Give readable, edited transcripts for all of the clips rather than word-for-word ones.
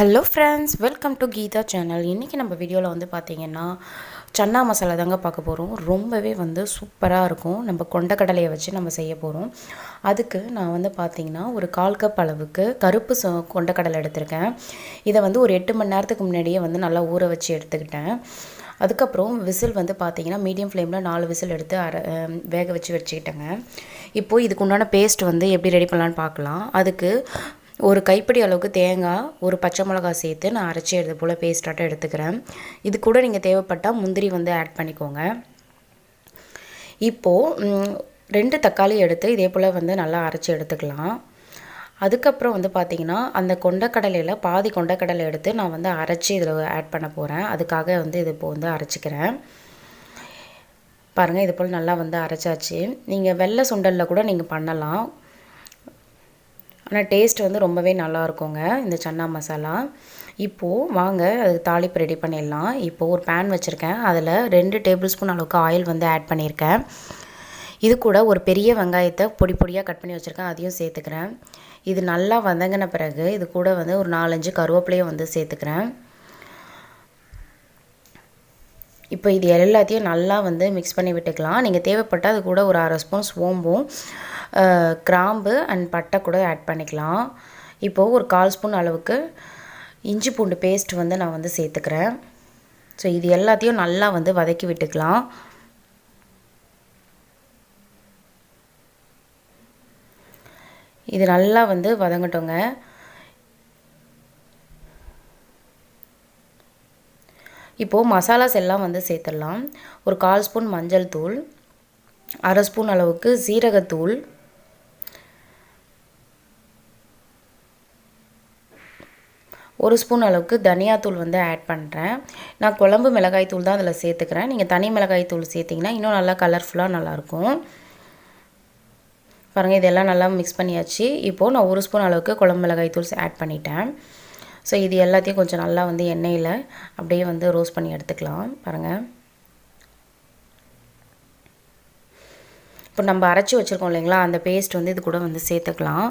Hello friends, welcome to Geetha channel. இன்றைக்கி நம்ம வீடியோவில் வந்து பார்த்திங்கன்னா சன்னா மசாலா தாங்க பார்க்க போகிறோம். ரொம்பவே வந்து சூப்பராக இருக்கும். நம்ம கொண்டக்கடலையை வச்சு நம்ம செய்ய போகிறோம். அதுக்கு நான் வந்து பார்த்திங்கன்னா ஒரு 1/4 கப் அளவுக்கு கருப்பு கொண்டக்கடலை எடுத்திருக்கேன். இதை வந்து ஒரு 8 மணி நேரத்துக்கு முன்னாடியே வந்து நல்லா ஊற வச்சு எடுத்துக்கிட்டேன். அதுக்கப்புறம் விசில் வந்து பார்த்திங்கன்னா மீடியம் ஃப்ளேமில் 4 விசில் எடுத்து வேக வச்சுக்கிட்டேங்க. இப்போது இதுக்கு உண்டான பேஸ்ட் வந்து எப்படி ரெடி பண்ணலான்னு பார்க்கலாம். அதுக்கு ஒரு கைப்பிடி அளவுக்கு தேங்காய், ஒரு பச்சை மிளகாய் சேர்த்து நான் அரைச்சி எடுத்து போல் பேஸ்ட்டாட்டம் எடுத்துக்கிறேன். இது கூட நீங்கள் தேவைப்பட்டால் முந்திரி வந்து ஆட் பண்ணிக்கோங்க. இப்போது 2 தக்காளி எடுத்து இதே போல் வந்து நல்லா அரைச்சி எடுத்துக்கலாம். அதுக்கப்புறம் வந்து பார்த்திங்கன்னா அந்த கொண்டக்கடலையில் பாதி கொண்டக்கடலை எடுத்து நான் வந்து அரைச்சி இதில் ஆட் பண்ண போகிறேன். அதுக்காக வந்து இது இப்போது வந்து அரைச்சிக்கிறேன். பாருங்கள், இது போல் நல்லா வந்து அரைச்சாச்சு. நீங்கள் வெள்ளை சுண்டலில் கூட நீங்கள் பண்ணலாம். ஆனால் டேஸ்ட் வந்து ரொம்பவே நல்லா இருக்குங்க இந்த சன்னா மசாலா. இப்போது வாங்க அதுக்கு தாளிப்பு ரெடி பண்ணிடலாம். இப்போது ஒரு பேன் வச்சுருக்கேன். அதில் 2 டேபிள் ஸ்பூன் அளவுக்கு ஆயில் வந்து ஆட் பண்ணியிருக்கேன். இது கூட ஒரு பெரிய வெங்காயத்தை பொடி பொடியாக கட் பண்ணி வச்சுருக்கேன், அதையும் சேர்த்துக்கிறேன். இது நல்லா வதங்கின பிறகு இது கூட வந்து ஒரு 4-5 கருவேப்பிலையும் வந்து சேர்த்துக்கிறேன். இப்போ இது எல்லாத்தையும் நல்லா வந்து மிக்ஸ் பண்ணி விட்டுக்கலாம். நீங்கள் தேவைப்பட்டால் அது கூட ஒரு 1/2 ஸ்பூன் சோம்பும் கிராம்பு அண்ட் பட்டை கூட ஆட் பண்ணிக்கலாம். இப்போது ஒரு 1/4 ஸ்பூன் அளவுக்கு இஞ்சி பூண்டு பேஸ்ட் வந்து நான் வந்து சேர்த்துக்கிறேன். ஸோ இது எல்லாத்தையும் நல்லா வந்து வதக்கி விட்டுக்கலாம். இது நல்லா வந்து வதங்கட்டோங்க. இப்போது மசாலாஸ் எல்லாம் வந்து சேர்த்துடலாம். ஒரு 1/4 ஸ்பூன் மஞ்சள் தூள், 1/2 ஸ்பூன் அளவுக்கு சீரகத்தூள், 1 ஸ்பூன் அளவுக்கு தனியாத்தூள் வந்து ஆட் பண்ணுறேன். நான் குழம்பு மிளகாய் தூள் தான் அதில் சேர்த்துக்கிறேன். நீங்கள் தனி மிளகாய் தூள் சேர்த்திங்கன்னா இன்னும் நல்லா கலர்ஃபுல்லாக நல்லாயிருக்கும். பாருங்கள், இதெல்லாம் நல்லா மிக்ஸ் பண்ணியாச்சு. இப்போது நான் 1 ஸ்பூன் அளவுக்கு குழம்பு மிளகாய் தூள் ஆட் பண்ணிட்டேன். ஸோ இது எல்லாத்தையும் கொஞ்சம் நல்லா வந்து எண்ணெயில் அப்படியே வந்து ரோஸ்ட் பண்ணி எடுத்துக்கலாம். பாருங்கள், இப்போ நம்ம அரைச்சி வச்சுருக்கோம் இல்லைங்களா, அந்த பேஸ்ட் வந்து இது கூட வந்து சேர்த்துக்கலாம்.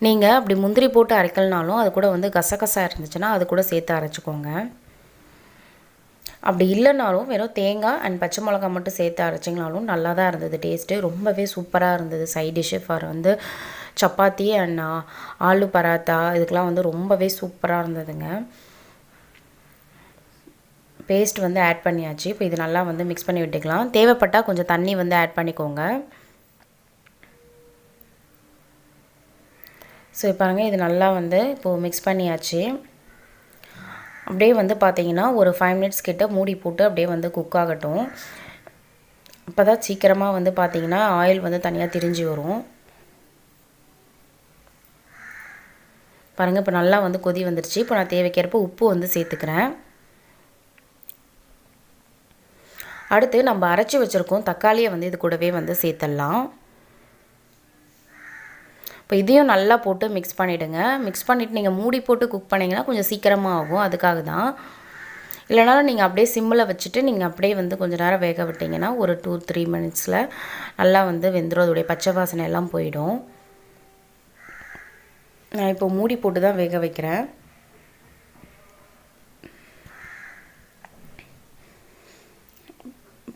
நீங்கள் அப்படி முந்திரி போட்டு அரைக்கலனாலும் அது கூட வந்து கசகசா இருந்துச்சுன்னா அது கூட சேர்த்து அரைச்சிக்கோங்க. அப்படி இல்லைனாலும் வெறும் தேங்காய் அண்ட் பச்சை மிளகாய் மட்டும் சேர்த்து அரைச்சிங்கனாலும் நல்லா தான் இருந்தது. டேஸ்ட்டு ரொம்பவே சூப்பராக இருந்தது. சைட் டிஷ்ஷு ஃபார் வந்து சப்பாத்தி அண்ட் ஆலு பராத்தா இதுக்கெலாம் வந்து ரொம்பவே சூப்பராக இருந்ததுங்க. பேஸ்ட் வந்து ஆட் பண்ணியாச்சு. இப்போ இது நல்லா வந்து மிக்ஸ் பண்ணி விட்டுக்கலாம். தேவைப்பட்டால் கொஞ்சம் தண்ணி வந்து ஆட் பண்ணிக்கோங்க. ஸோ பாருங்கள், இது நல்லா வந்து இப்போது மிக்ஸ் பண்ணியாச்சு. அப்படியே வந்து பார்த்திங்கன்னா ஒரு 5 மினிட்ஸ் கிட்ட மூடி போட்டு அப்படியே வந்து குக் ஆகட்டும். அப்போ தான் சீக்கிரமாக வந்து பார்த்திங்கன்னா ஆயில் வந்து தனியாக திரிஞ்சு வரும். பாருங்கள், இப்போ நல்லா வந்து கொதி வந்துடுச்சு. இப்போ நான் தேவைக்கேற்ப உப்பு வந்து சேர்த்துக்கிறேன். அடுத்து நம்ம அரைச்சி வச்சுருக்கோம் தக்காளியை வந்து இது கூடவே வந்து சேர்த்துடலாம். இப்போ இதையும் நல்லா போட்டு மிக்ஸ் பண்ணிவிடுங்க. மிக்ஸ் பண்ணிவிட்டு நீங்கள் மூடி போட்டு குக் பண்ணிங்கன்னா கொஞ்சம் சீக்கிரமாக ஆகும். அதுக்காக தான். இல்லைனாலும் நீங்கள் அப்படியே சிம்மில் வச்சுட்டு நீங்கள் அப்படியே வந்து கொஞ்சம் நேரம் வேக விட்டிங்கன்னா ஒரு 2-3 மினிட்ஸில் நல்லா வந்து வெந்துடும். அதோடைய பச்சை வாசனை எல்லாம் போயிடும். நான் இப்போ மூடி போட்டு தான் வேக வைக்கிறேன்.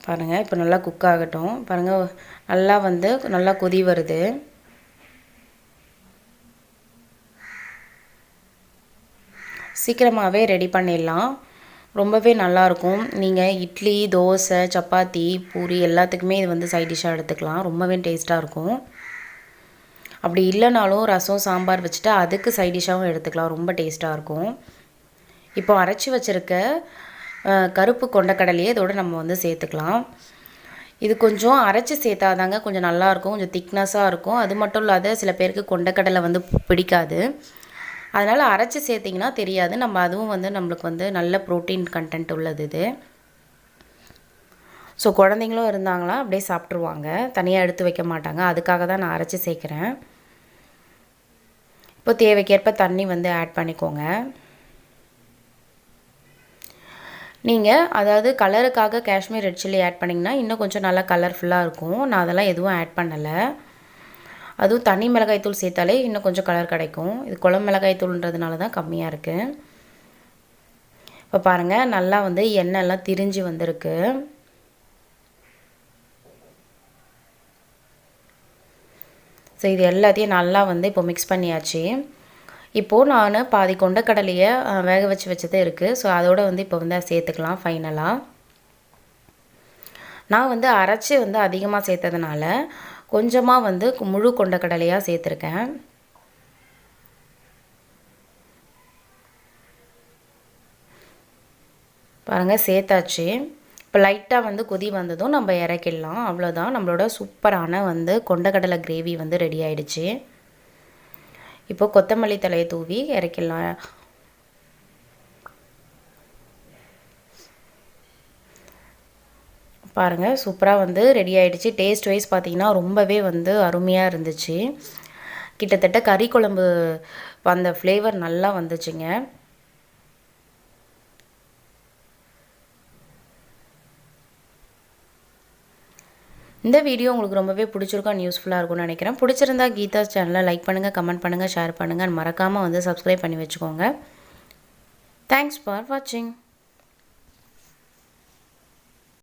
பாருங்கள், இப்போ நல்லா குக் ஆகட்டும். பாருங்கள், நல்லா வந்து நல்லா கொதி வருது. சீக்கிரமாகவே ரெடி பண்ணிடலாம். ரொம்பவே நல்லாயிருக்கும். நீங்கள் இட்லி, தோசை, சப்பாத்தி, பூரி எல்லாத்துக்குமே இது வந்து சைட் டிஷ்ஷாக எடுத்துக்கலாம். ரொம்பவே டேஸ்ட்டாக இருக்கும். அப்படி இல்லைனாலும் ரசம், சாம்பார் வச்சுட்டு அதுக்கு சைட் டிஷ்ஷாகவும் எடுத்துக்கலாம். ரொம்ப டேஸ்ட்டாக இருக்கும். இப்போ அரைச்சி வச்சுருக்க கருப்பு கொண்டக்கடலையே இதோடு நம்ம வந்து சேர்த்துக்கலாம். இது கொஞ்சம் அரைச்சி சேர்த்தாதாங்க கொஞ்சம் நல்லாயிருக்கும். கொஞ்சம் திக்னஸாக இருக்கும். அது மட்டும் இல்லாத சில பேருக்கு கொண்டக்கடலை வந்து பிடிக்காது. அதனால் அரைச்சி சேர்த்திங்கன்னா தெரியாது. நம்ம அதுவும் வந்து நம்மளுக்கு வந்து நல்ல ப்ரோட்டீன் கண்டென்ட் உள்ளது இது. ஸோ குழந்தைங்களும் இருந்தாங்களா அப்படியே சாப்பிட்ருவாங்க. தனியாக எடுத்து வைக்க மாட்டாங்க. அதுக்காக தான் நான் அரைச்சி சேர்க்குறேன். இப்போ தேவைக்கேற்ப தண்ணி வந்து ஆட் பண்ணிக்கோங்க. நீங்கள் அதாவது கலருக்காக காஷ்மீர் ரெட் சில்லி ஆட் பண்ணிங்கன்னா இன்னும் கொஞ்சம் நல்லா கலர்ஃபுல்லாக இருக்கும். நான் அதெல்லாம் எதுவும் ஆட் பண்ணலை. அதுவும் தனி மிளகாய் தூள் சேர்த்தாலே இன்னும் கொஞ்சம் கலர் கிடைக்கும். இது குழம்பு மிளகாய் தூள்ன்றதுனால தான் கம்மியாக இருக்குது. இப்போ பாருங்கள் நல்லா வந்து எண்ணெய்லாம் திரிஞ்சு வந்திருக்கு. ஸோ இது எல்லாத்தையும் நல்லா வந்து இப்போ மிக்ஸ் பண்ணியாச்சு. இப்போது நான் பாதி கொண்டக்கடலையை வேக வச்சது இருக்குது. ஸோ அதோடு வந்து இப்போ வந்து சேர்த்துக்கலாம் ஃபைனலாக. நான் வந்து அரைச்சி வந்து அதிகமாக சேர்த்ததுனால கொஞ்சமாக வந்து முழு கொண்டக்கடலையாக சேர்த்துருக்கேன். பாருங்கள் சேர்த்தாச்சு. இப்போ லைட்டாக வந்து கொதி வந்ததும் நம்ம இறக்கிடலாம். அவ்வளோதான், நம்மளோட சூப்பரான வந்து கொண்டக்கடலை கிரேவி வந்து ரெடி ஆகிடுச்சு. இப்போ கொத்தமல்லி தலையை தூவி இறக்கிடலாம். பாருங்கள் சூப்பராக வந்து ரெடி ஆகிடுச்சு. டேஸ்ட் வைஸ் பார்த்திங்கன்னா ரொம்பவே வந்து அருமையாக இருந்துச்சு. கிட்டத்தட்ட கறி குழம்பு அந்த ஃப்ளேவர் நல்லா வந்துச்சுங்க. இந்த வீடியோ உங்களுக்கு ரொம்பவே பிடிச்சிருக்கும் அண்ட் யூஸ்ஃபுல்லாக இருக்கும்னு நினைக்கிறேன். பிடிச்சிருந்தா கீதா சேனலை லைக் பண்ணுங்கள், கமெண்ட் பண்ணுங்கள், ஷேர் பண்ணுங்கள், மறக்காமல் வந்து சப்ஸ்கிரைப் பண்ணி வச்சுக்கோங்க. தேங்க்ஸ் ஃபார் வாட்சிங்.